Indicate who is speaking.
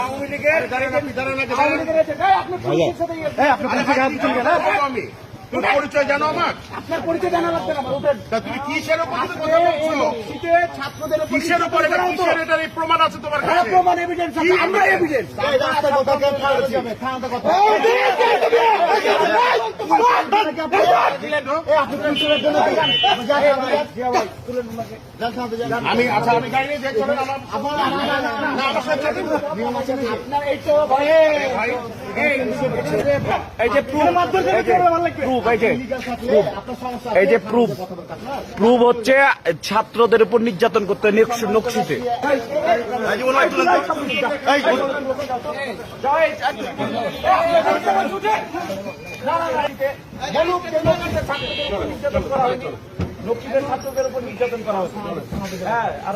Speaker 1: আওয়ামী লীগের তোর পরিচয় জানো আমার?
Speaker 2: আপনার পরিচয় জানা লাগবে না।
Speaker 1: তা তুমি কিসের উপরে কথা বলছো?
Speaker 2: ছাত্রদের
Speaker 1: কিসের উপরে কিসের এটার এই প্রমাণ আছে তোমার কাছে?
Speaker 2: প্রমাণ এভিডেন্স আছে, আমরা এভিডেন্স।
Speaker 1: আমি আচ্ছা আমি গাড়ি নিয়ে চলেন
Speaker 2: আপনার এই তো ভয়ে
Speaker 3: এই যে প্রুফ হচ্ছে ছাত্রদের উপর নির্যাতন করতে নকশিতে
Speaker 2: ছাত্রদের উপর নির্যাতন করা হচ্ছে। হ্যাঁ, আর